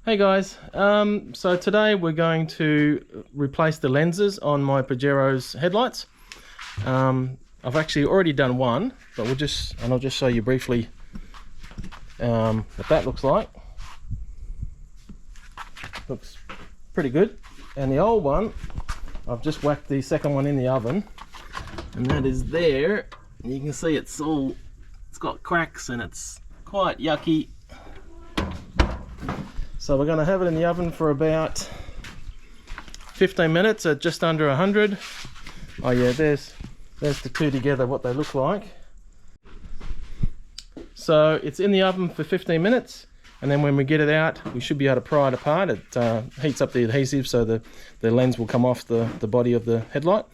Hey guys, so today we're going to replace the lenses on my Pajero's headlights. I've actually already done one, but I'll just show you briefly what that looks like. Looks pretty good. And the old one, I've just whacked the second one in the oven, and that is there. You can see it's got cracks and it's quite yucky. So we're going to have it in the oven for about 15 minutes at just under 100. Oh yeah, there's the two together, what they look like. So it's in the oven for 15 minutes, and then when we get it out, we should be able to pry it apart. It heats up the adhesive so the lens will come off the body of the headlight.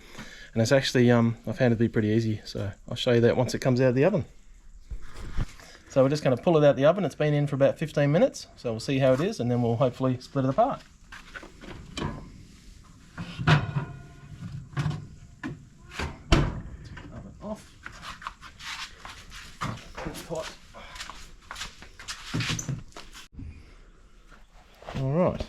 And it's actually, I found it to be pretty easy, so I'll show you that once it comes out of the oven. So we're just going to pull it out the oven. It's been in for about 15 minutes, so we'll see how it is, and then we'll hopefully split it apart. Oven off. Pot. All right.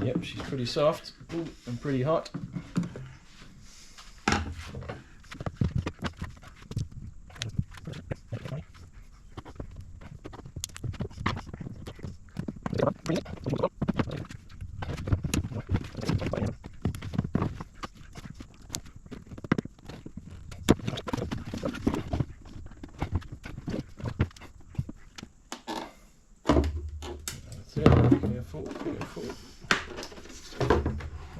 Yep, she's pretty soft and pretty hot. That's it. Careful, careful.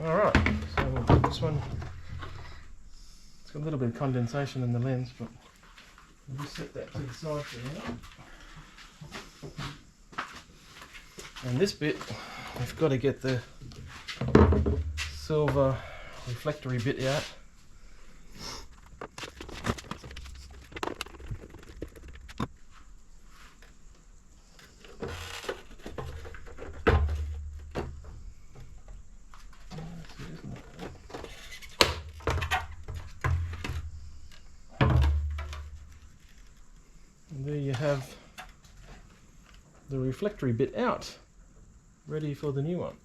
Alright, so we'll put this one. It's got a little bit of condensation in the lens, but we'll just set that to the side for now. And this bit, we've got to get the silver reflectory bit out. And there you have the reflectory bit out, ready for the new one.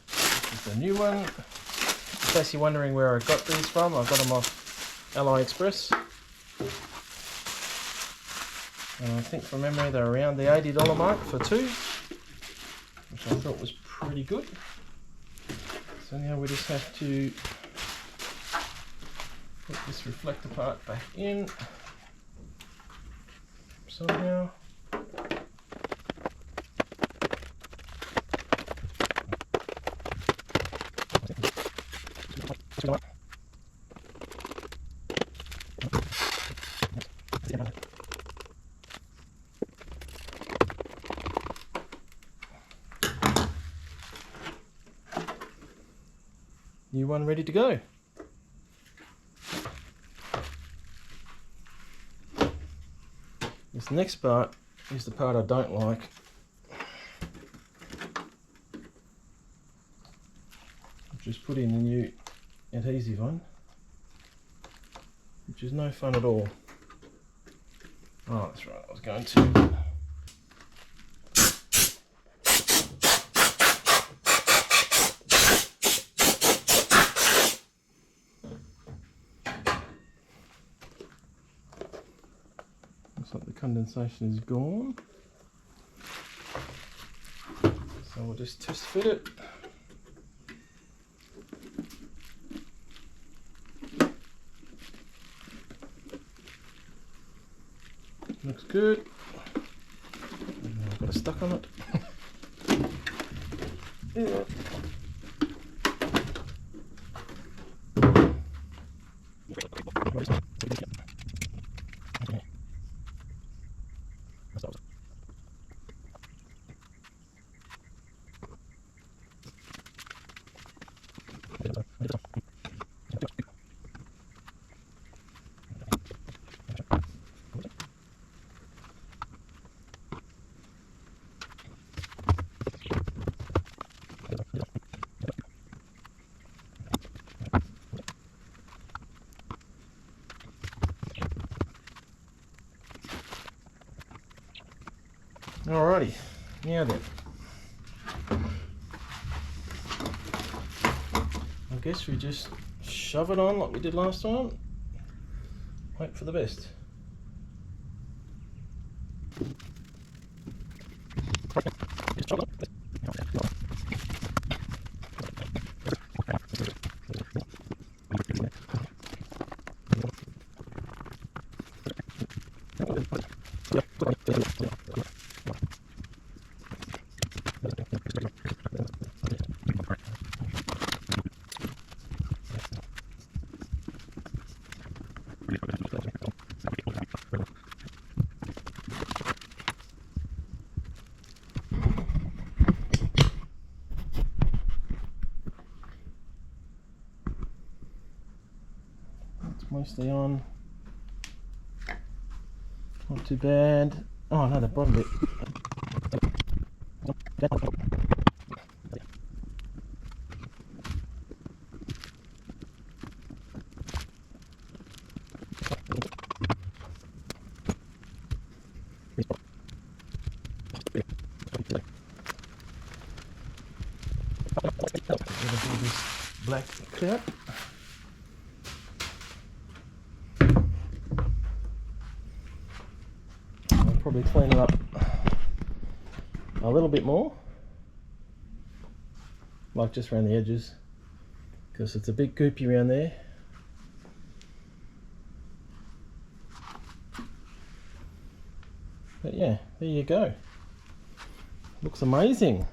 This is the new one. In case you're wondering where I got these from, I got them off AliExpress. And I think from memory they're around the $80 mark for two, which I thought was pretty good. So now we just have to put this reflector part back in somehow. New one ready to go. This next part is the part I don't like. I've just put in the new adhesive on, which is no fun at all. Oh, that's right, I was going to. Looks like the condensation is gone. So we'll just test fit it. Looks good. I've got it stuck on it. Yeah. Alrighty, now then. I guess we just shove it on like we did last time. Hope for the best. Mostly on, not too bad. Oh no, the bottom bit. This black cap. Probably clean it up a little bit more, like just around the edges, because it's a bit goopy around there. But yeah, there you go. Looks amazing.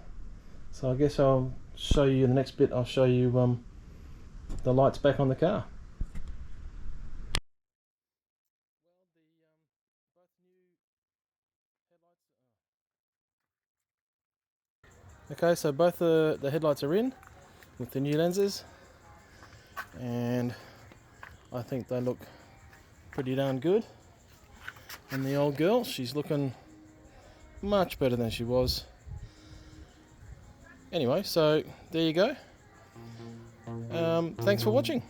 So I guess I'll show you in the next bit. I'll show you the lights back on the car. Okay, so both the headlights are in with the new lenses, and I think they look pretty darn good. And the old girl, she's looking much better than she was. Anyway, so there you go. Thanks for watching.